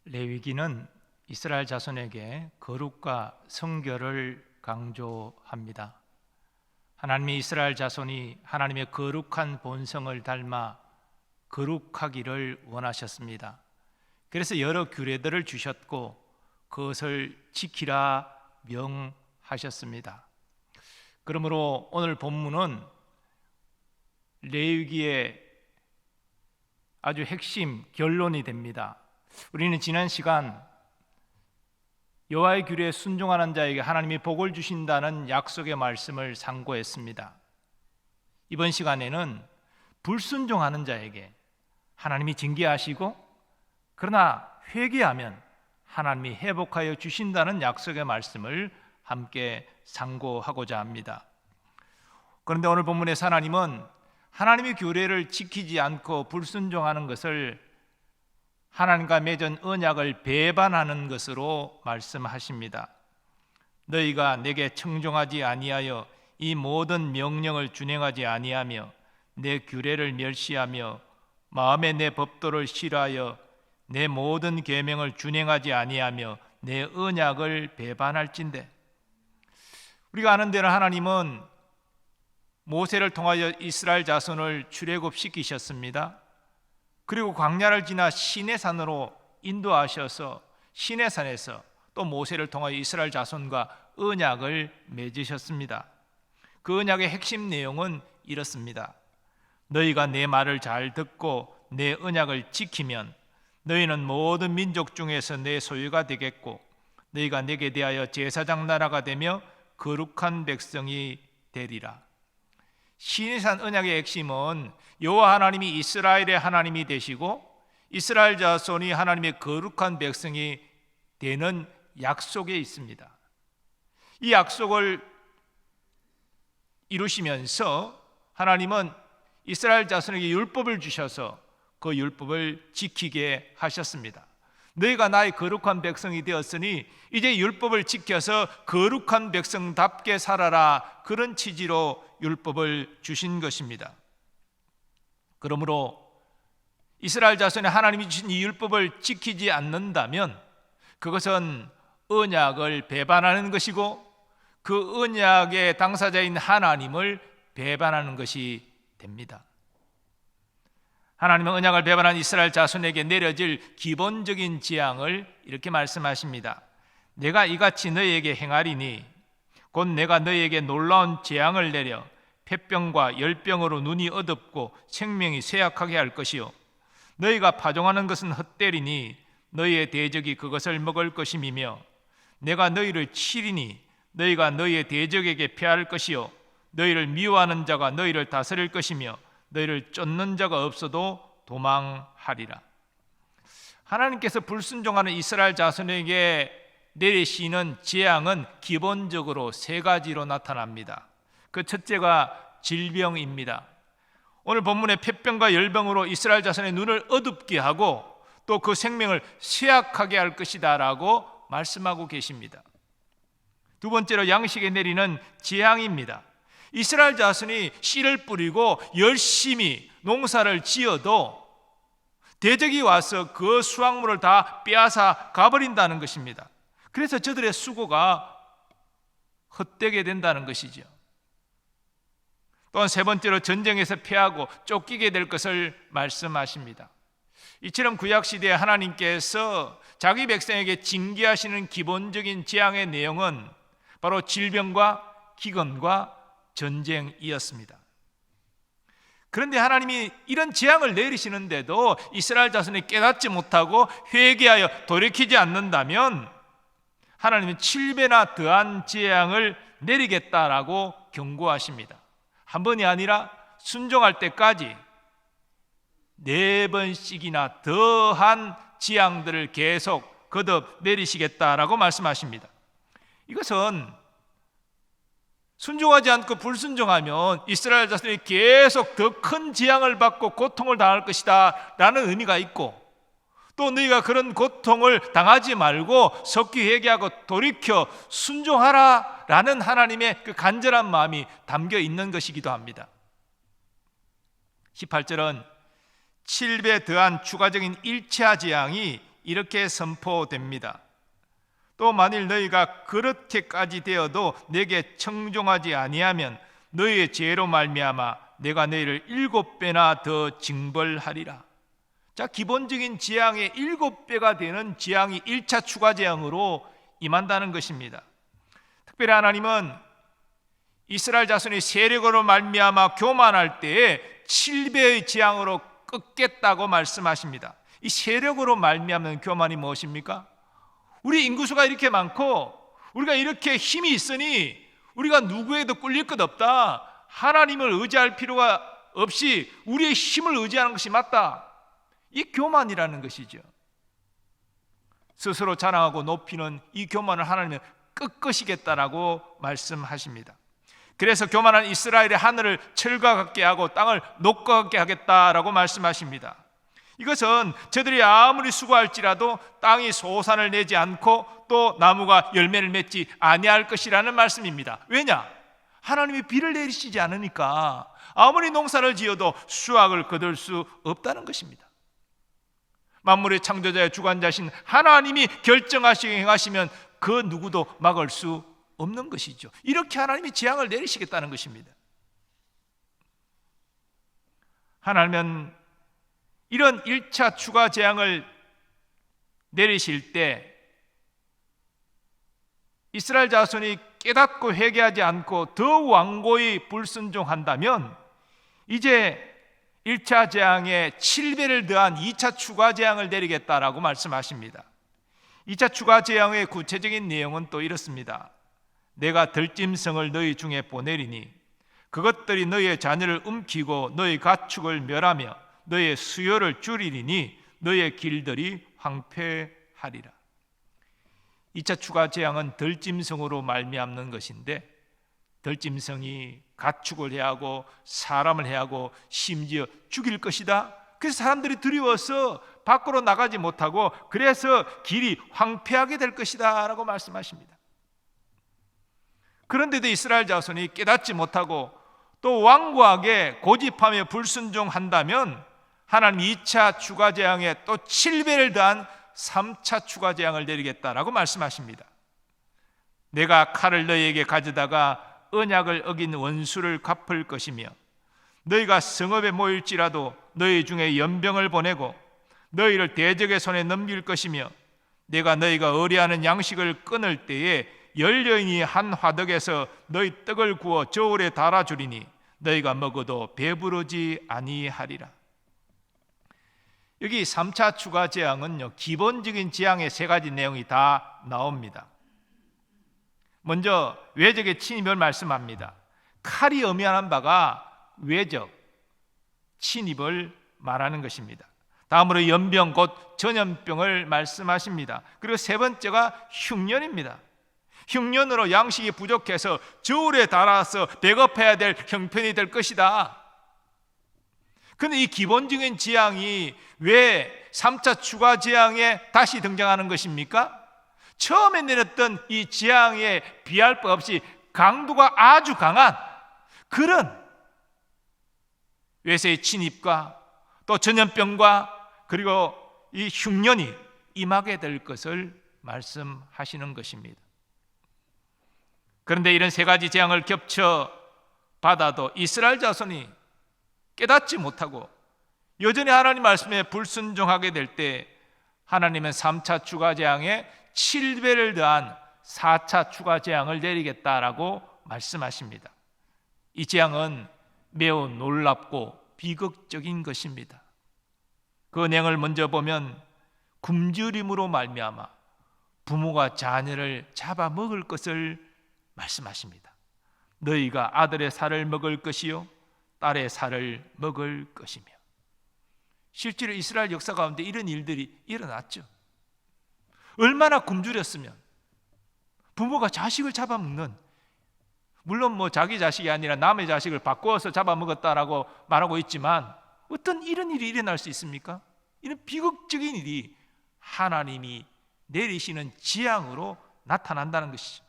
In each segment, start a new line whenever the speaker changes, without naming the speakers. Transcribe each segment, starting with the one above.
레위기는 이스라엘 자손에게 거룩과 성결을 강조합니다. 하나님이 이스라엘 자손이 하나님의 거룩한 본성을 닮아 거룩하기를 원하셨습니다. 그래서 여러 규례들을 주셨고 그것을 지키라 명하셨습니다. 그러므로 오늘 본문은 레위기의 아주 핵심 결론이 됩니다. 우리는 지난 시간 여호와의 규례에 순종하는 자에게 하나님이 복을 주신다는 약속의 말씀을 상고했습니다. 이번 시간에는 불순종하는 자에게 하나님이 징계하시고 그러나 회개하면 하나님이 회복하여 주신다는 약속의 말씀을 함께 상고하고자 합니다. 그런데 오늘 본문에서 하나님은 하나님의 규례를 지키지 않고 불순종하는 것을 하나님과 맺은 언약을 배반하는 것으로 말씀하십니다. 너희가 내게 청종하지 아니하여 이 모든 명령을 준행하지 아니하며 내 규례를 멸시하며 마음에 내 법도를 싫어하여 내 모든 계명을 준행하지 아니하며 내 언약을 배반할진대. 우리가 아는 대로 하나님은 모세를 통하여 이스라엘 자손을 출애굽시키셨습니다. 그리고 광야를 지나 시내산으로 인도하셔서 시내산에서 또 모세를 통하여 이스라엘 자손과 언약을 맺으셨습니다. 그 언약의 핵심 내용은 이렇습니다. 너희가 내 말을 잘 듣고 내 언약을 지키면 너희는 모든 민족 중에서 내 소유가 되겠고 너희가 내게 대하여 제사장 나라가 되며 거룩한 백성이 되리라. 시내산 언약의 핵심은 여호와 하나님이 이스라엘의 하나님이 되시고 이스라엘 자손이 하나님의 거룩한 백성이 되는 약속에 있습니다. 이 약속을 이루시면서 하나님은 이스라엘 자손에게 율법을 주셔서 그 율법을 지키게 하셨습니다. 너희가 나의 거룩한 백성이 되었으니 이제 율법을 지켜서 거룩한 백성답게 살아라, 그런 취지로 율법을 주신 것입니다. 그러므로 이스라엘 자손이 하나님이 주신 이 율법을 지키지 않는다면 그것은 언약을 배반하는 것이고 그 언약의 당사자인 하나님을 배반하는 것이 됩니다. 하나님은 언약을 배반한 이스라엘 자손에게 내려질 기본적인 재앙을 이렇게 말씀하십니다. 내가 이같이 너희에게 행하리니 곧 내가 너희에게 놀라운 재앙을 내려 폐병과 열병으로 눈이 어둡고 생명이 쇠약하게 할 것이요 너희가 파종하는 것은 헛되리니 너희의 대적이 그것을 먹을 것임이며 내가 너희를 치리니 너희가 너희의 대적에게 패할 것이요 너희를 미워하는 자가 너희를 다스릴 것이며 너희를 쫓는 자가 없어도 도망하리라. 하나님께서 불순종하는 이스라엘 자손에게 내리시는 재앙은 기본적으로 세 가지로 나타납니다. 그 첫째가 질병입니다. 오늘 본문의 폐병과 열병으로 이스라엘 자손의 눈을 어둡게 하고 또 그 생명을 쇠약하게 할 것이다 라고 말씀하고 계십니다. 두 번째로 양식에 내리는 재앙입니다. 이스라엘 자손이 씨를 뿌리고 열심히 농사를 지어도 대적이 와서 그 수확물을 다 빼앗아 가버린다는 것입니다. 그래서 저들의 수고가 헛되게 된다는 것이죠. 또한 세 번째로 전쟁에서 패하고 쫓기게 될 것을 말씀하십니다. 이처럼 구약시대에 하나님께서 자기 백성에게 징계하시는 기본적인 재앙의 내용은 바로 질병과 기근과 전쟁이었습니다. 그런데 하나님이 이런 재앙을 내리시는데도 이스라엘 자손이 깨닫지 못하고 회개하여 돌이키지 않는다면 하나님은 7배나 더한 재앙을 내리겠다라고 경고하십니다. 한 번이 아니라 순종할 때까지 4번씩이나 더한 재앙들을 계속 거듭 내리시겠다라고 말씀하십니다. 이것은 순종하지 않고 불순종하면 이스라엘 자손이 계속 더 큰 재앙을 받고 고통을 당할 것이다 라는 의미가 있고 또 너희가 그런 고통을 당하지 말고 속히 회개하고 돌이켜 순종하라 라는 하나님의 그 간절한 마음이 담겨 있는 것이기도 합니다. 18절은 7배 더한 추가적인 1차 재앙이 이렇게 선포됩니다. 또 만일 너희가 그렇게까지 되어도 내게 청종하지 아니하면 너희의 죄로 말미암아 내가 너희를 7배나 더 징벌하리라. 자, 기본적인 재앙의 7배가 되는 재앙이 1차 추가 재앙으로 임한다는 것입니다. 특별히 하나님은 이스라엘 자손이 세력으로 말미암아 교만할 때에 7배의 재앙으로 끊겠다고 말씀하십니다. 이 세력으로 말미암는 교만이 무엇입니까? 우리 인구수가 이렇게 많고 우리가 이렇게 힘이 있으니 우리가 누구에도 꿀릴 것 없다, 하나님을 의지할 필요가 없이 우리의 힘을 의지하는 것이 맞다, 이 교만이라는 것이죠. 스스로 자랑하고 높이는 이 교만을 하나님은 꺾으시겠다라고 말씀하십니다. 그래서 교만한 이스라엘의 하늘을 철과 같게 하고 땅을 녹과 같게 하겠다라고 말씀하십니다. 이것은 저들이 아무리 수고할지라도 땅이 소산을 내지 않고 또 나무가 열매를 맺지 아니할 것이라는 말씀입니다. 왜냐? 하나님이 비를 내리시지 않으니까 아무리 농사를 지어도 수확을 거둘 수 없다는 것입니다. 만물의 창조자의 주관자신 하나님이 결정하시고 행하시면 그 누구도 막을 수 없는 것이죠. 이렇게 하나님이 재앙을 내리시겠다는 것입니다. 하나님은 이런 1차 추가 재앙을 내리실 때 이스라엘 자손이 깨닫고 회개하지 않고 더 완고히 불순종한다면 이제 1차 재앙에 7배를 더한 2차 추가 재앙을 내리겠다라고 말씀하십니다. 2차 추가 재앙의 구체적인 내용은 또 이렇습니다. 내가 들짐승을 너희 중에 보내리니 그것들이 너희의 자녀를 움키고 너희 가축을 멸하며 너희의 수요를 줄이리니 너희의 길들이 황폐하리라. 2차 추가 재앙은 들짐승으로 말미암는 것인데 들짐승이 가축을 해하고 사람을 해하고 심지어 죽일 것이다. 그래서 사람들이 두려워서 밖으로 나가지 못하고 그래서 길이 황폐하게 될 것이다 라고 말씀하십니다. 그런데도 이스라엘 자손이 깨닫지 못하고 또 완고하게 고집하며 불순종한다면 하나님 2차 추가 재앙에 또 7배를 더한 3차 추가 재앙을 내리겠다라고 말씀하십니다. 내가 칼을 너희에게 가져다가 언약을 어긴 원수를 갚을 것이며 너희가 성읍에 모일지라도 너희 중에 연병을 보내고 너희를 대적의 손에 넘길 것이며 내가 너희가 의뢰하는 양식을 끊을 때에 열여인이 한 화덕에서 너희 떡을 구워 저울에 달아주리니 너희가 먹어도 배부르지 아니하리라. 여기 3차 추가 재앙은요, 기본적인 재앙의 3가지 내용이 다 나옵니다. 먼저 외적의 침입을 말씀합니다. 칼이 의미하는 바가 외적, 침입을 말하는 것입니다. 다음으로 연병, 곧 전염병을 말씀하십니다. 그리고 3번째가 흉년입니다. 흉년으로 양식이 부족해서 저울에 달아서 배급해야 될 형편이 될 것이다. 그런데 이 기본적인 재앙이 왜 3차 추가 재앙에 다시 등장하는 것입니까? 처음에 내렸던 이 재앙에 비할 바 없이 강도가 아주 강한 그런 외세의 침입과 또 전염병과 그리고 이 흉년이 임하게 될 것을 말씀하시는 것입니다. 그런데 이런 3가지 재앙을 겹쳐 받아도 이스라엘 자손이 깨닫지 못하고 여전히 하나님 말씀에 불순종하게 될 때 하나님은 3차 추가 재앙에 7배를 더한 4차 추가 재앙을 내리겠다라고 말씀하십니다. 이 재앙은 매우 놀랍고 비극적인 것입니다. 그 내용을 먼저 보면 굶주림으로 말미암아 부모가 자녀를 잡아먹을 것을 말씀하십니다. 너희가 아들의 살을 먹을 것이요 딸의 살을 먹을 것이며. 실제로 이스라엘 역사 가운데 이런 일들이 일어났죠. 얼마나 굶주렸으면 부모가 자식을 잡아먹는, 물론 뭐 자기 자식이 아니라 남의 자식을 바꿔서 잡아먹었다라고 말하고 있지만 어떤 이런 일이 일어날 수 있습니까? 이런 비극적인 일이 하나님이 내리시는 재앙으로 나타난다는 것이죠.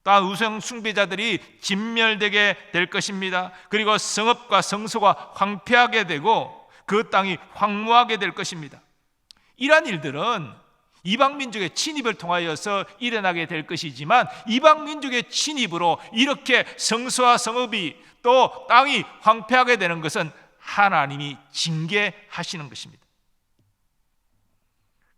또한 우상 숭배자들이 진멸되게 될 것입니다. 그리고 성읍과 성소가 황폐하게 되고 그 땅이 황무하게 될 것입니다. 이러한 일들은 이방 민족의 침입을 통하여서 일어나게 될 것이지만, 이방 민족의 침입으로 이렇게 성소와 성읍이 또 땅이 황폐하게 되는 것은 하나님이 징계하시는 것입니다.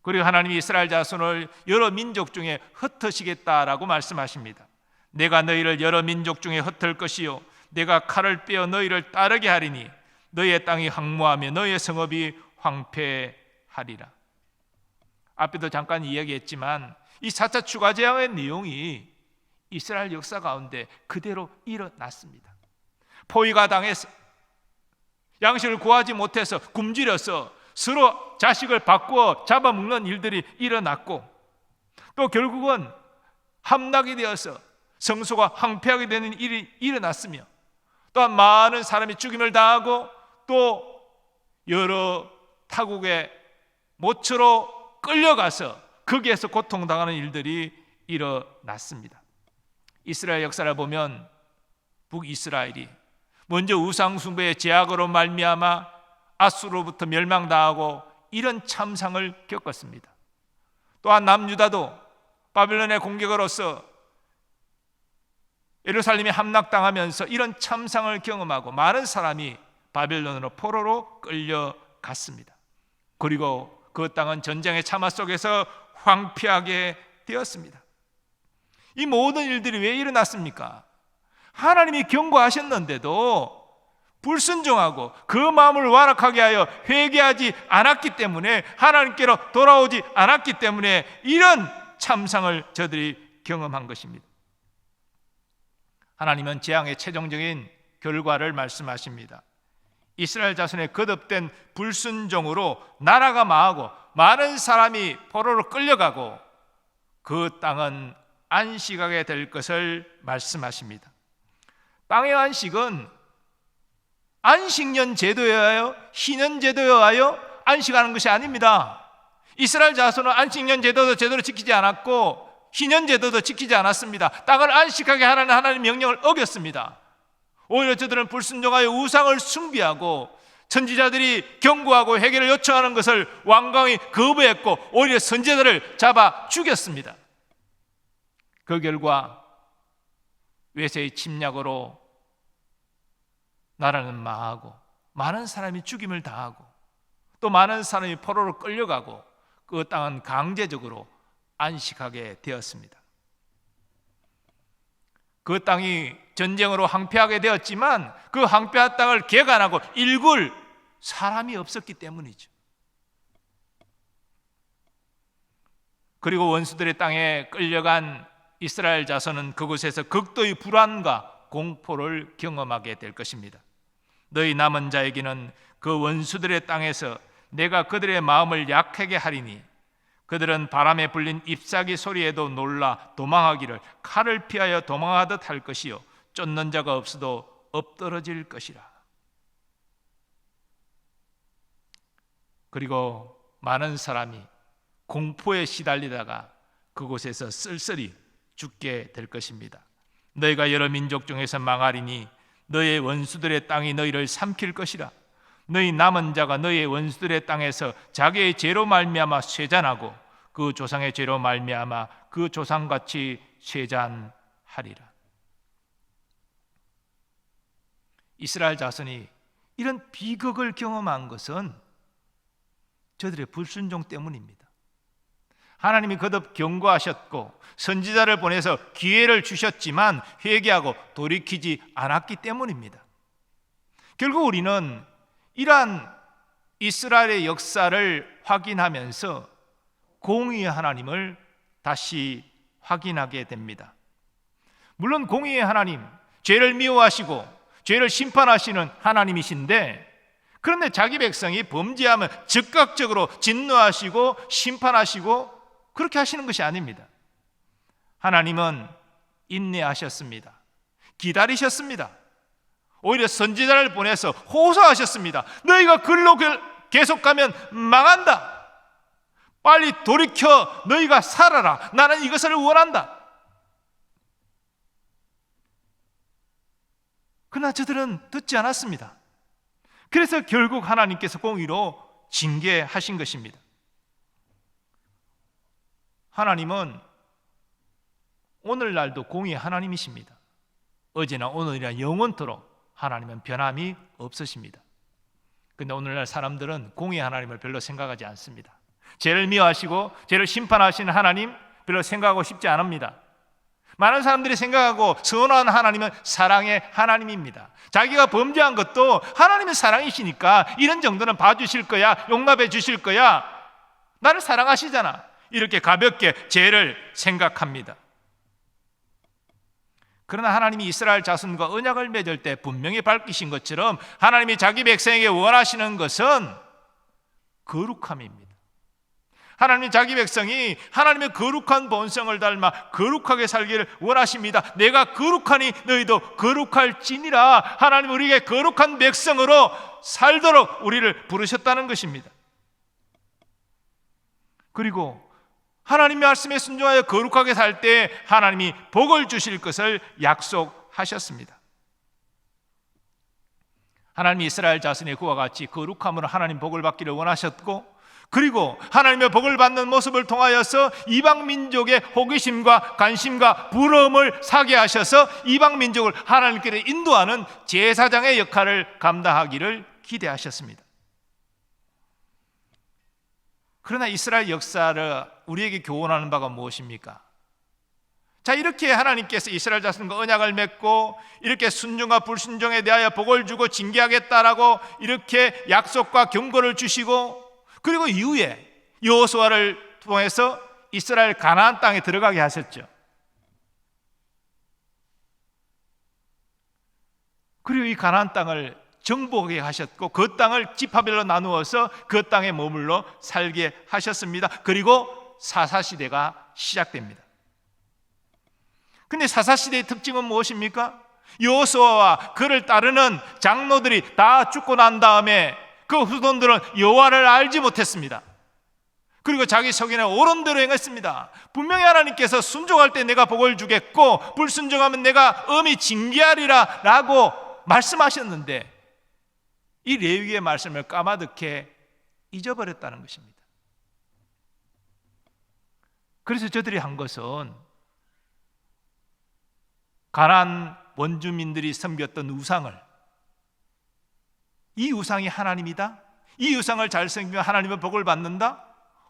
그리고 하나님이 이스라엘 자손을 여러 민족 중에 흩으시겠다라고 말씀하십니다. 내가 너희를 여러 민족 중에 흩을 것이요 내가 칼을 빼어 너희를 따르게 하리니 너희의 땅이 황무하며 너희의 성읍이 황폐하리라. 앞에도 잠깐 이야기했지만 이 4차 추가 재앙의 내용이 이스라엘 역사 가운데 그대로 일어났습니다. 포위가 당해서, 양식을 구하지 못해서 굶주려서 서로 자식을 바꾸어 잡아먹는 일들이 일어났고, 또 결국은 함락이 되어서 성소가 황폐하게 되는 일이 일어났으며, 또한 많은 사람이 죽임을 당하고 또 여러 타국의 모처로 끌려가서 거기에서 고통당하는 일들이 일어났습니다. 이스라엘 역사를 보면 북이스라엘이 먼저 우상숭배의 제약으로 말미암아 아수로부터 멸망당하고 이런 참상을 겪었습니다. 또한 남유다도 바벨론의 공격으로서 예루살렘이 함락당하면서 이런 참상을 경험하고 많은 사람이 바벨론으로 포로로 끌려갔습니다. 그리고 그 땅은 전쟁의 참화 속에서 황폐하게 되었습니다. 이 모든 일들이 왜 일어났습니까? 하나님이 경고하셨는데도 불순종하고 그 마음을 완악하게 하여 회개하지 않았기 때문에, 하나님께로 돌아오지 않았기 때문에 이런 참상을 저들이 경험한 것입니다. 하나님은 재앙의 최종적인 결과를 말씀하십니다. 이스라엘 자손의 거듭된 불순종으로 나라가 망하고 많은 사람이 포로로 끌려가고 그 땅은 안식하게 될 것을 말씀하십니다. 땅의 안식은 안식년 제도여야 희년 제도여야 안식하는 것이 아닙니다. 이스라엘 자손은 안식년 제도도 제대로 지키지 않았고 희년 제도도 지키지 않았습니다. 땅을 안식하게 하라는 하나님의 명령을 어겼습니다. 오히려 저들은 불순종하여 우상을 숭배하고 선지자들이 경고하고 회개를 요청하는 것을 완강히 거부했고 오히려 선지자들을 잡아 죽였습니다. 그 결과 외세의 침략으로 나라는 망하고 많은 사람이 죽임을 당하고 또 많은 사람이 포로로 끌려가고 그 땅은 강제적으로 안식하게 되었습니다. 그 땅이 전쟁으로 황폐하게 되었지만 그 황폐한 땅을 개간하고 일굴 사람이 없었기 때문이죠. 그리고 원수들의 땅에 끌려간 이스라엘 자손은 그곳에서 극도의 불안과 공포를 경험하게 될 것입니다. 너희 남은 자에게는 그 원수들의 땅에서 내가 그들의 마음을 약하게 하리니 그들은 바람에 불린 잎사귀 소리에도 놀라 도망하기를 칼을 피하여 도망하듯 할 것이요 쫓는 자가 없어도 엎드러질 것이라. 그리고 많은 사람이 공포에 시달리다가 그곳에서 쓸쓸히 죽게 될 것입니다. 너희가 여러 민족 중에서 망하리니 너희의 원수들의 땅이 너희를 삼킬 것이라. 너희 남은 자가 너희의 원수들의 땅에서 자기의 죄로 말미암아 쇠잔하고 그 조상의 죄로 말미암아 그 조상같이 쇠잔하리라. 이스라엘 자손이 이런 비극을 경험한 것은 저들의 불순종 때문입니다. 하나님이 거듭 경고하셨고 선지자를 보내서 기회를 주셨지만 회개하고 돌이키지 않았기 때문입니다. 결국 우리는 이러한 이스라엘의 역사를 확인하면서 공의의 하나님을 다시 확인하게 됩니다. 물론 공의의 하나님, 죄를 미워하시고 죄를 심판하시는 하나님이신데, 그런데 자기 백성이 범죄하면 즉각적으로 진노하시고 심판하시고 그렇게 하시는 것이 아닙니다. 하나님은 인내하셨습니다. 기다리셨습니다. 오히려 선지자를 보내서 호소하셨습니다. 너희가 글로 계속 가면 망한다. 빨리 돌이켜 너희가 살아라. 나는 이것을 원한다. 그러나 저들은 듣지 않았습니다. 그래서 결국 하나님께서 공의로 징계하신 것입니다. 하나님은 오늘날도 공의의 하나님이십니다. 어제나 오늘이나 영원토록 하나님은 변함이 없으십니다. 근데 오늘날 사람들은 공의의 하나님을 별로 생각하지 않습니다. 죄를 미워하시고 죄를 심판하시는 하나님 별로 생각하고 싶지 않습니다. 많은 사람들이 생각하고 선호하는 하나님은 사랑의 하나님입니다. 자기가 범죄한 것도 하나님은 사랑이시니까 이런 정도는 봐주실 거야, 용납해 주실 거야, 나를 사랑하시잖아, 이렇게 가볍게 죄를 생각합니다. 그러나 하나님이 이스라엘 자손과 언약을 맺을 때 분명히 밝히신 것처럼 하나님이 자기 백성에게 원하시는 것은 거룩함입니다. 하나님이 자기 백성이 하나님의 거룩한 본성을 닮아 거룩하게 살기를 원하십니다. 내가 거룩하니 너희도 거룩할지니라. 하나님 우리에게 거룩한 백성으로 살도록 우리를 부르셨다는 것입니다. 그리고 하나님의 말씀에 순종하여 거룩하게 살 때 하나님이 복을 주실 것을 약속하셨습니다. 하나님이 이스라엘 자손의 그와 같이 거룩함으로 하나님 복을 받기를 원하셨고, 그리고 하나님의 복을 받는 모습을 통하여서 이방 민족의 호기심과 관심과 부러움을 사게 하셔서 이방 민족을 하나님께로 인도하는 제사장의 역할을 감당하기를 기대하셨습니다. 그러나 이스라엘 역사를 우리에게 교훈하는 바가 무엇입니까? 자, 이렇게 하나님께서 이스라엘 자손과 언약을 맺고 이렇게 순종과 불순종에 대하여 복을 주고 징계하겠다라고 이렇게 약속과 경고를 주시고, 그리고 이후에 여호수아를 통해서 이스라엘 가나안 땅에 들어가게 하셨죠. 그리고 이 가나안 땅을 정복하게 하셨고 그 땅을 지파별로 나누어서 그 땅에 머물러 살게 하셨습니다. 그리고 사사시대가 시작됩니다. 근데 사사시대의 특징은 무엇입니까? 여호수아와 그를 따르는 장로들이 다 죽고 난 다음에 그 후손들은 여호와를 알지 못했습니다. 그리고 자기 속에는 옳은 대로 행했습니다. 분명히 하나님께서 순종할 때 내가 복을 주겠고 불순종하면 내가 엄히 징계하리라 라고 말씀하셨는데 이 레위기의 말씀을 까마득해 잊어버렸다는 것입니다. 그래서 저들이 한 것은 가나안 원주민들이 섬겼던 우상을, 이 우상이 하나님이다, 이 우상을 잘 섬기면 하나님은 복을 받는다,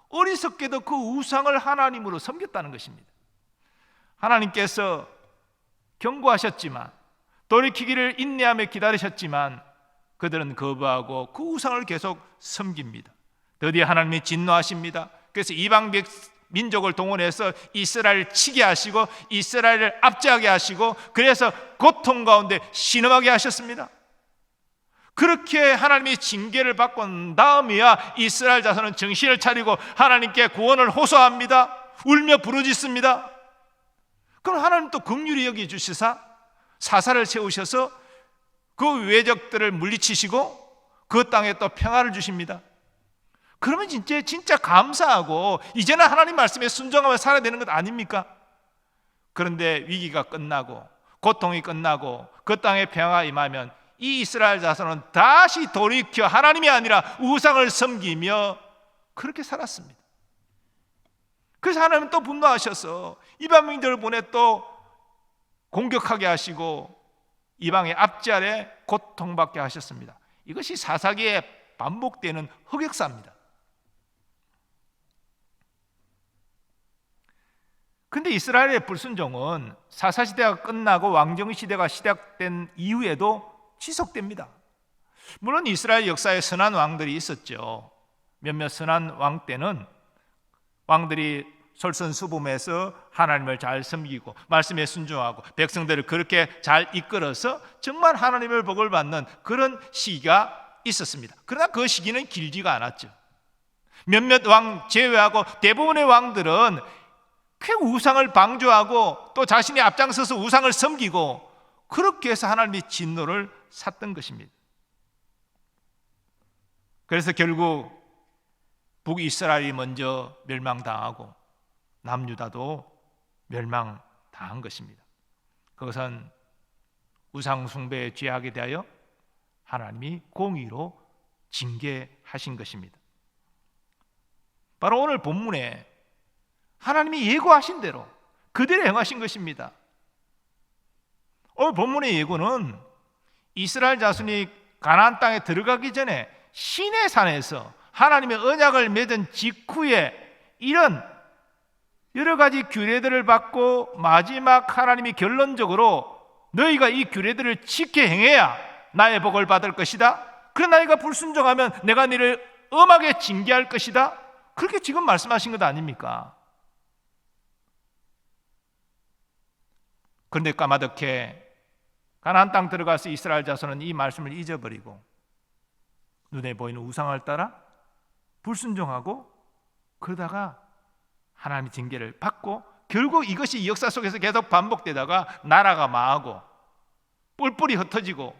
어리석게도 그 우상을 하나님으로 섬겼다는 것입니다. 하나님께서 경고하셨지만, 돌이키기를 인내하며 기다리셨지만 그들은 거부하고 그 우상을 계속 섬깁니다. 드디어 하나님이 진노하십니다. 그래서 이방 민족을 동원해서 이스라엘을 치게 하시고 이스라엘을 압제하게 하시고 그래서 고통 가운데 신음하게 하셨습니다. 그렇게 하나님이 징계를 받고 난 다음이야 이스라엘 자손은 정신을 차리고 하나님께 구원을 호소합니다. 울며 부르짖습니다. 그럼 하나님 또 긍휼히 여겨주시사 사사를 세우셔서 그 외적들을 물리치시고 그 땅에 또 평화를 주십니다. 그러면 진짜 감사하고 이제는 하나님 말씀에 순종하며 살아야 되는 것 아닙니까? 그런데 위기가 끝나고 고통이 끝나고 그 땅에 평화가 임하면 이 이스라엘 자손은 다시 돌이켜 하나님이 아니라 우상을 섬기며 그렇게 살았습니다. 그래서 하나님은 또 분노하셔서 이방 민족을 보내 또 공격하게 하시고 이방의 압제 아래 고통받게 하셨습니다. 이것이 사사기에 반복되는 흑역사입니다. 근데 이스라엘의 불순종은 사사시대가 끝나고 왕정시대가 시작된 이후에도 지속됩니다. 물론 이스라엘 역사에 선한 왕들이 있었죠. 몇몇 선한 왕 때는 왕들이 솔선수범해서 하나님을 잘 섬기고 말씀에 순종하고 백성들을 그렇게 잘 이끌어서 정말 하나님의 복을 받는 그런 시기가 있었습니다. 그러나 그 시기는 길지가 않았죠. 몇몇 왕 제외하고 대부분의 왕들은 그 우상을 방조하고 또 자신이 앞장서서 우상을 섬기고 그렇게 해서 하나님이 진노를 샀던 것입니다. 그래서 결국 북이스라엘이 먼저 멸망당하고 남유다도 멸망당한 것입니다. 그것은 우상 숭배에 죄하게 대하여 하나님이 공의로 징계하신 것입니다. 바로 오늘 본문에 하나님이 예고하신 대로 그대로 행하신 것입니다. 오늘 본문의 예고는 이스라엘 자손이 가나안 땅에 들어가기 전에 시내산에서 하나님의 언약을 맺은 직후에 이런 여러 가지 규례들을 받고 마지막 하나님이 결론적으로 너희가 이 규례들을 지켜 행해야 나의 복을 받을 것이다. 그러나 너희가 불순종하면 내가 너희를 엄하게 징계할 것이다. 그렇게 지금 말씀하신 것 아닙니까? 그런데 까마득해 가나안 땅 들어가서 이스라엘 자손은 이 말씀을 잊어버리고 눈에 보이는 우상을 따라 불순종하고 그러다가 하나님의 징계를 받고 결국 이것이 역사 속에서 계속 반복되다가 나라가 망하고 뿔뿔이 흩어지고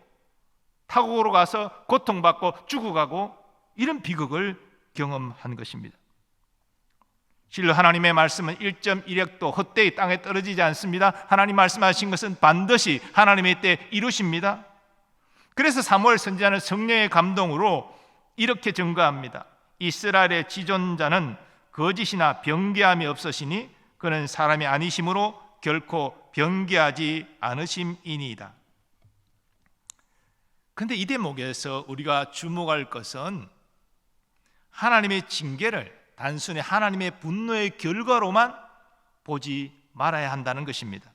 타국으로 가서 고통받고 죽어가고 이런 비극을 경험한 것입니다. 실로 하나님의 말씀은 1.1획도 헛되이 땅에 떨어지지 않습니다. 하나님 말씀하신 것은 반드시 하나님의 때에 이루십니다. 그래서 사무엘 선지자는 성령의 감동으로 이렇게 증거합니다. 이스라엘의 지존자는 거짓이나 변개함이 없으시니 그는 사람이 아니심으로 결코 변개하지 않으심이니이다. 그런데 이 대목에서 우리가 주목할 것은 하나님의 징계를 단순히 하나님의 분노의 결과로만 보지 말아야 한다는 것입니다.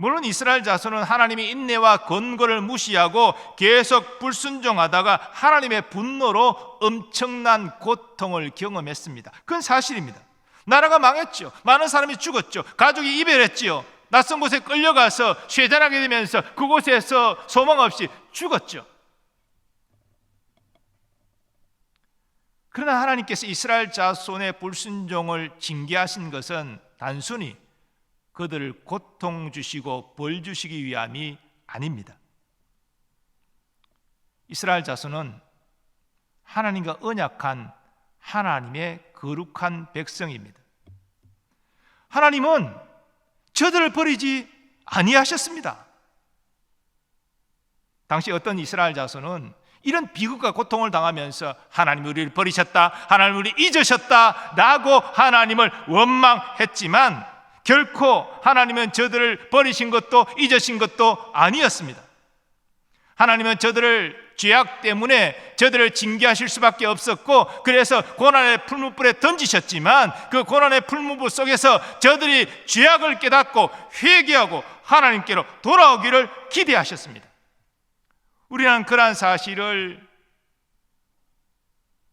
물론 이스라엘 자손은 하나님의 인내와 권고를 무시하고 계속 불순종하다가 하나님의 분노로 엄청난 고통을 경험했습니다. 그건 사실입니다. 나라가 망했죠. 많은 사람이 죽었죠. 가족이 이별했지요. 낯선 곳에 끌려가서 쇠잔하게 되면서 그곳에서 소망 없이 죽었죠. 그러나 하나님께서 이스라엘 자손의 불순종을 징계하신 것은 단순히 그들을 고통 주시고 벌 주시기 위함이 아닙니다. 이스라엘 자손은 하나님과 언약한 하나님의 거룩한 백성입니다. 하나님은 저들을 버리지 아니하셨습니다. 당시 어떤 이스라엘 자손은 이런 비극과 고통을 당하면서 하나님이 우리를 버리셨다, 하나님이 우리를 잊으셨다 라고 하나님을 원망했지만 결코 하나님은 저들을 버리신 것도 잊으신 것도 아니었습니다. 하나님은 저들을 죄악 때문에 저들을 징계하실 수밖에 없었고 그래서 고난의 풀무불에 던지셨지만 그 고난의 풀무불 속에서 저들이 죄악을 깨닫고 회개하고 하나님께로 돌아오기를 기대하셨습니다. 우리는 그러한 사실을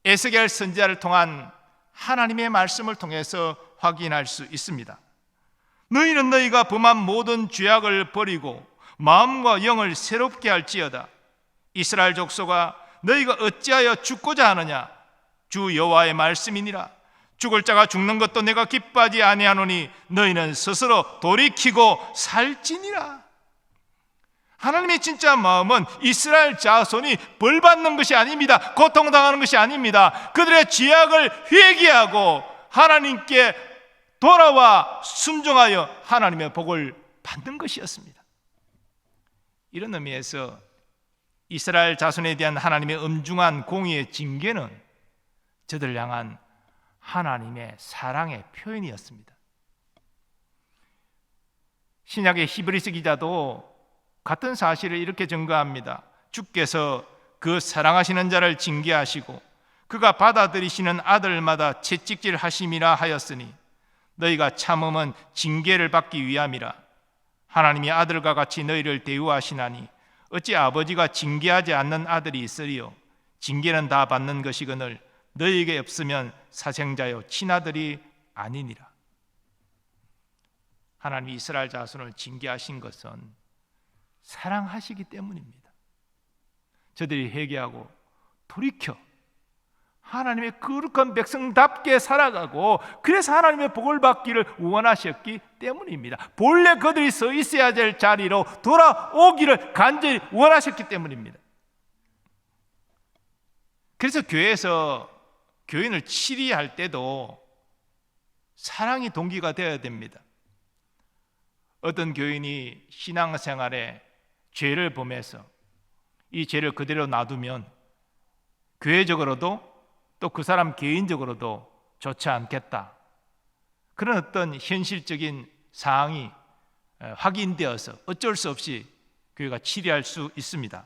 에스겔 선지자를 통한 하나님의 말씀을 통해서 확인할 수 있습니다. 너희는 너희가 범한 모든 죄악을 버리고 마음과 영을 새롭게 할지어다. 이스라엘 족속아 너희가 어찌하여 죽고자 하느냐? 주 여호와의 말씀이니라. 죽을 자가 죽는 것도 내가 기뻐하지 아니하노니 너희는 스스로 돌이키고 살지니라. 하나님의 진짜 마음은 이스라엘 자손이 벌받는 것이 아닙니다. 고통당하는 것이 아닙니다. 그들의 죄악을 회개하고 하나님께 돌아와 순종하여 하나님의 복을 받는 것이었습니다. 이런 의미에서 이스라엘 자손에 대한 하나님의 엄중한 공의의 징계는 저들을 향한 하나님의 사랑의 표현이었습니다. 신약의 히브리서 기자도 같은 사실을 이렇게 증거합니다. 주께서 그 사랑하시는 자를 징계하시고 그가 받아들이시는 아들마다 채찍질 하심이라 하였으니 너희가 참음은 징계를 받기 위함이라. 하나님이 아들과 같이 너희를 대우하시나니 어찌 아버지가 징계하지 않는 아들이 있으리요? 징계는 다 받는 것이거늘 너희에게 없으면 사생자요 친아들이 아니니라. 하나님이 이스라엘 자손을 징계하신 것은 사랑하시기 때문입니다. 저들이 회개하고 돌이켜 하나님의 거룩한 백성답게 살아가고 그래서 하나님의 복을 받기를 원하셨기 때문입니다. 본래 그들이 서 있어야 될 자리로 돌아오기를 간절히 원하셨기 때문입니다. 그래서 교회에서 교인을 치리할 때도 사랑이 동기가 되어야 됩니다. 어떤 교인이 신앙생활에 죄를 범해서 이 죄를 그대로 놔두면 교회적으로도 또 그 사람 개인적으로도 좋지 않겠다. 그런 어떤 현실적인 상황이 확인되어서 어쩔 수 없이 교회가 치리할 수 있습니다.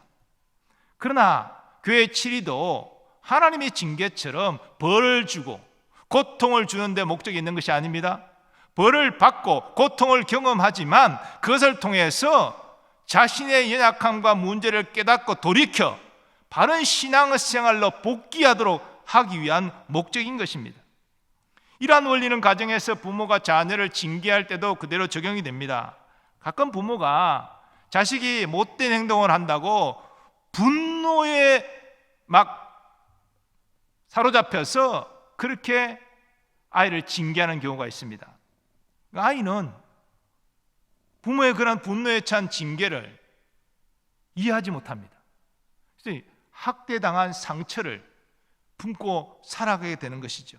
그러나 교회 치리도 하나님의 징계처럼 벌을 주고 고통을 주는 데 목적이 있는 것이 아닙니다. 벌을 받고 고통을 경험하지만 그것을 통해서 자신의 연약함과 문제를 깨닫고 돌이켜 바른 신앙생활로 복귀하도록 하기 위한 목적인 것입니다. 이러한 원리는 가정에서 부모가 자녀를 징계할 때도 그대로 적용이 됩니다. 가끔 부모가 자식이 못된 행동을 한다고 분노에 막 사로잡혀서 그렇게 아이를 징계하는 경우가 있습니다. 아이는 부모의 그런 분노에 찬 징계를 이해하지 못합니다. 그래서 학대당한 상처를 품고 살아가게 되는 것이죠.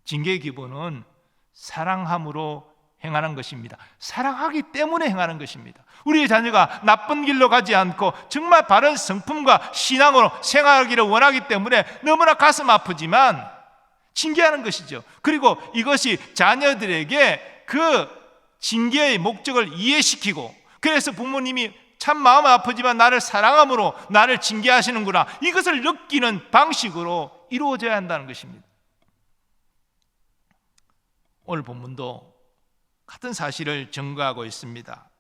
징계의 기본은 사랑함으로 행하는 것입니다. 사랑하기 때문에 행하는 것입니다. 우리의 자녀가 나쁜 길로 가지 않고 정말 바른 성품과 신앙으로 생활하기를 원하기 때문에 너무나 가슴 아프지만 징계하는 것이죠. 그리고 이것이 자녀들에게 그 징계의 목적을 이해시키고, 그래서 부모님이 참 마음 아프지만 나를 사랑함으로 나를 징계하시는구나, 이것을 느끼는 방식으로 이루어져야 한다는 것입니다. 오늘 본문도 같은 사실을 증거하고 있습니다.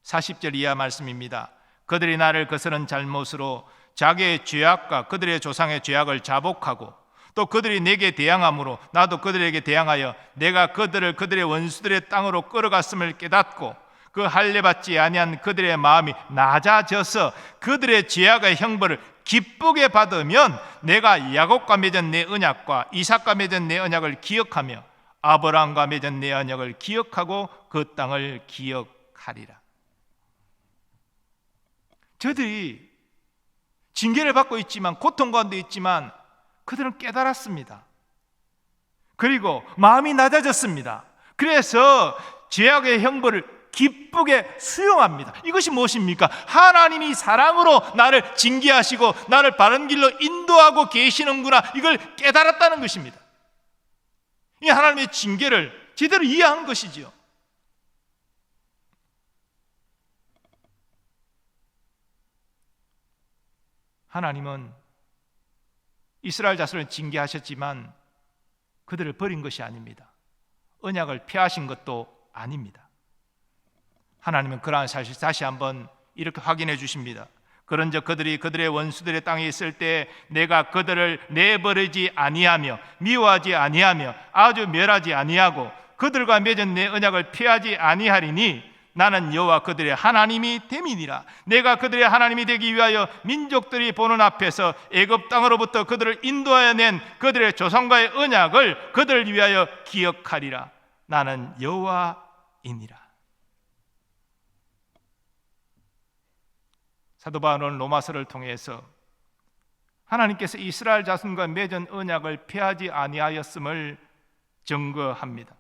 40절 이하 말씀입니다. 그들이 나를 거스른 잘못으로 자기의 죄악과 그들의 조상의 죄악을 자복하고 또 그들이 내게 대항함으로 나도 그들에게 대항하여 내가 그들을 그들의 원수들의 땅으로 끌어갔음을 깨닫고 그 할례받지 아니한 그들의 마음이 낮아져서 그들의 죄악의 형벌을 기쁘게 받으면 내가 야곱과 맺은 내 언약과 이삭과 맺은 내 언약을 기억하며 아브라함과 맺은 내 언약을 기억하고 그 땅을 기억하리라. 저들이 징계를 받고 있지만, 고통 가운데 있지만 그들은 깨달았습니다. 그리고 마음이 낮아졌습니다. 그래서 죄악의 형벌을 기쁘게 수용합니다. 이것이 무엇입니까? 하나님이 사랑으로 나를 징계하시고 나를 바른 길로 인도하고 계시는구나, 이걸 깨달았다는 것입니다. 이 하나님의 징계를 제대로 이해한 것이지요. 하나님은 이스라엘 자손을 징계하셨지만 그들을 버린 것이 아닙니다. 언약을 폐하신 것도 아닙니다. 하나님은 그러한 사실 다시 한번 이렇게 확인해 주십니다. 그런즉 그들이 그들의 원수들의 땅에 있을 때 내가 그들을 내버리지 아니하며 미워하지 아니하며 아주 멸하지 아니하고 그들과 맺은 내 언약을 폐하지 아니하리니 나는 여호와 그들의 하나님이 됨이니라. 내가 그들의 하나님이 되기 위하여 민족들이 보는 앞에서 애굽 땅으로부터 그들을 인도하여 낸 그들의 조상과의 언약을 그들을 위하여 기억하리라. 나는 여호와이니라. 사도 바울은 로마서를 통해서 하나님께서 이스라엘 자손과 맺은 언약을 폐하지 아니하였음을 증거합니다.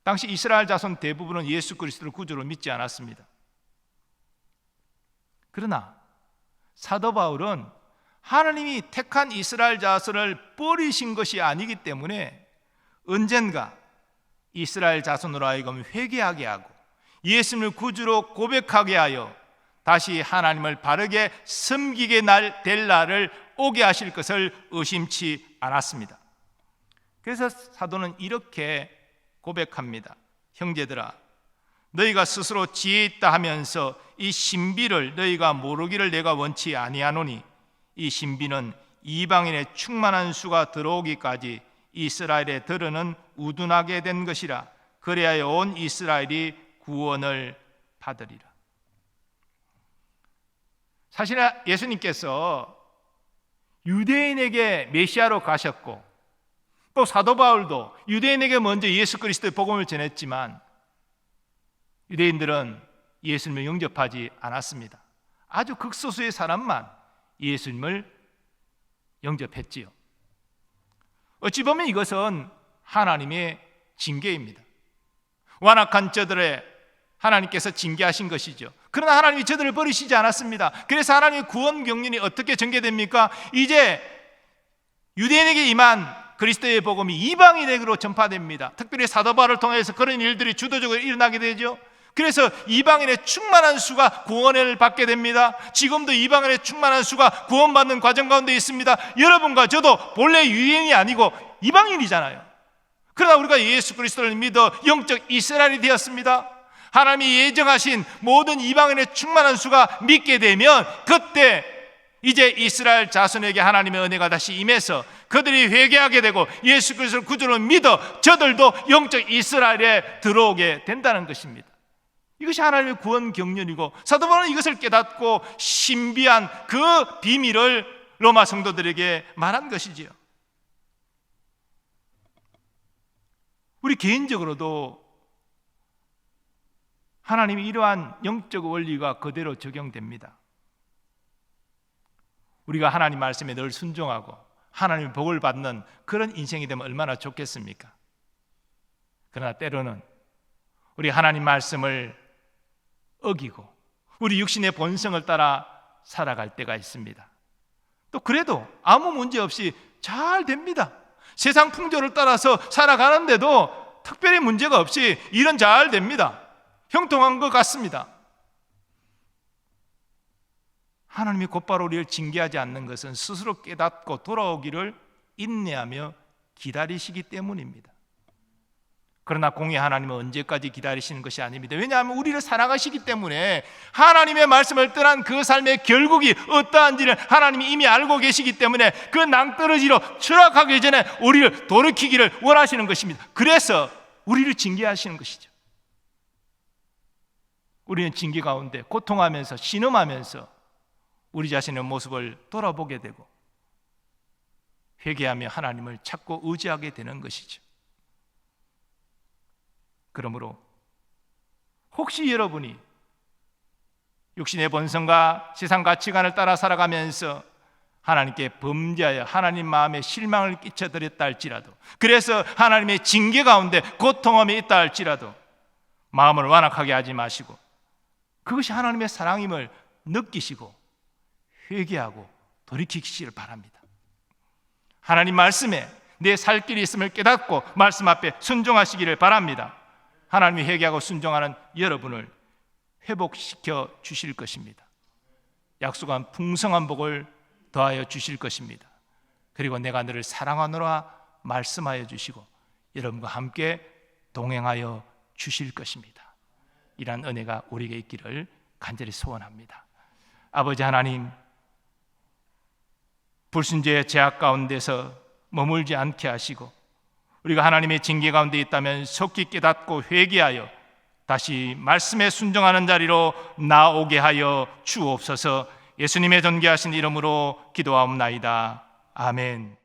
당시 이스라엘 자손 대부분은 예수 그리스도를 구주로 믿지 않았습니다. 그러나 사도 바울은 하나님이 택한 이스라엘 자손을 버리신 것이 아니기 때문에 언젠가 이스라엘 자손으로 하여금 회개하게 하고 예수님을 구주로 고백하게 하여 다시 하나님을 바르게 섬기게 될 날을 오게 하실 것을 의심치 않았습니다. 그래서 사도는 이렇게 고백합니다. 형제들아, 너희가 스스로 지혜 있다 하면서 이 신비를 너희가 모르기를 내가 원치 아니하노니 이 신비는 이방인의 충만한 수가 들어오기까지 이스라엘의 들으는 우둔하게 된 것이라. 그래야 온 이스라엘이 구원을 받으리라. 사실 예수님께서 유대인에게 메시아로 가셨고 또 사도 바울도 유대인에게 먼저 예수 그리스도의 복음을 전했지만 유대인들은 예수님을 영접하지 않았습니다. 아주 극소수의 사람만 예수님을 영접했지요. 어찌 보면 이것은 하나님의 징계입니다. 완악한 저들의 하나님께서 징계하신 것이죠. 그러나 하나님이 저들을 버리시지 않았습니다. 그래서 하나님의 구원 경륜이 어떻게 전개됩니까? 이제 유대인에게 임한 그리스도의 복음이 이방인에게로 전파됩니다. 특별히 사도 바울을 통해서 그런 일들이 주도적으로 일어나게 되죠. 그래서 이방인의 충만한 수가 구원을 받게 됩니다. 지금도 이방인의 충만한 수가 구원받는 과정 가운데 있습니다. 여러분과 저도 본래 유대인이 아니고 이방인이잖아요. 그러나 우리가 예수 그리스도를 믿어 영적 이스라엘이 되었습니다. 하나님이 예정하신 모든 이방인의 충만한 수가 믿게 되면 그때 이제 이스라엘 자손에게 하나님의 은혜가 다시 임해서 그들이 회개하게 되고 예수 그리스도를 구주로 믿어 저들도 영적 이스라엘에 들어오게 된다는 것입니다. 이것이 하나님의 구원 경륜이고 사도 바울은 이것을 깨닫고 신비한 그 비밀을 로마 성도들에게 말한 것이지요. 우리 개인적으로도 하나님이 이러한 영적 원리가 그대로 적용됩니다. 우리가 하나님 말씀에 늘 순종하고 하나님의 복을 받는 그런 인생이 되면 얼마나 좋겠습니까? 그러나 때로는 우리 하나님 말씀을 어기고 우리 육신의 본성을 따라 살아갈 때가 있습니다. 또 그래도 아무 문제 없이 잘 됩니다. 세상 풍조를 따라서 살아가는데도 특별히 문제가 없이 일은 잘 됩니다. 형통한 것 같습니다. 하나님이 곧바로 우리를 징계하지 않는 것은 스스로 깨닫고 돌아오기를 인내하며 기다리시기 때문입니다. 그러나 공의 하나님은 언제까지 기다리시는 것이 아닙니다. 왜냐하면 우리를 사랑하시기 때문에 하나님의 말씀을 떠난 그 삶의 결국이 어떠한지를 하나님이 이미 알고 계시기 때문에 그 낭떠러지로 추락하기 전에 우리를 돌이키기를 원하시는 것입니다. 그래서 우리를 징계하시는 것이죠. 우리는 징계 가운데 고통하면서 신음하면서 우리 자신의 모습을 돌아보게 되고 회개하며 하나님을 찾고 의지하게 되는 것이죠. 그러므로 혹시 여러분이 육신의 본성과 세상 가치관을 따라 살아가면서 하나님께 범죄하여 하나님 마음에 실망을 끼쳐드렸다 할지라도, 그래서 하나님의 징계 가운데 고통함이 있다 할지라도 마음을 완악하게 하지 마시고 그것이 하나님의 사랑임을 느끼시고 회개하고 돌이키시기를 바랍니다. 하나님 말씀에 내 살 길이 있음을 깨닫고 말씀 앞에 순종하시기를 바랍니다. 하나님이 회개하고 순종하는 여러분을 회복시켜 주실 것입니다. 약속한 풍성한 복을 더하여 주실 것입니다. 그리고 내가 너를 사랑하노라 말씀하여 주시고 여러분과 함께 동행하여 주실 것입니다. 이러한 은혜가 우리에게 있기를 간절히 소원합니다. 아버지 하나님, 불순죄의 죄악 가운데서 머물지 않게 하시고 우리가 하나님의 징계 가운데 있다면 속히 깨닫고 회개하여 다시 말씀에 순종하는 자리로 나오게 하여 주옵소서. 예수님의 존귀하신 이름으로 기도하옵나이다. 아멘.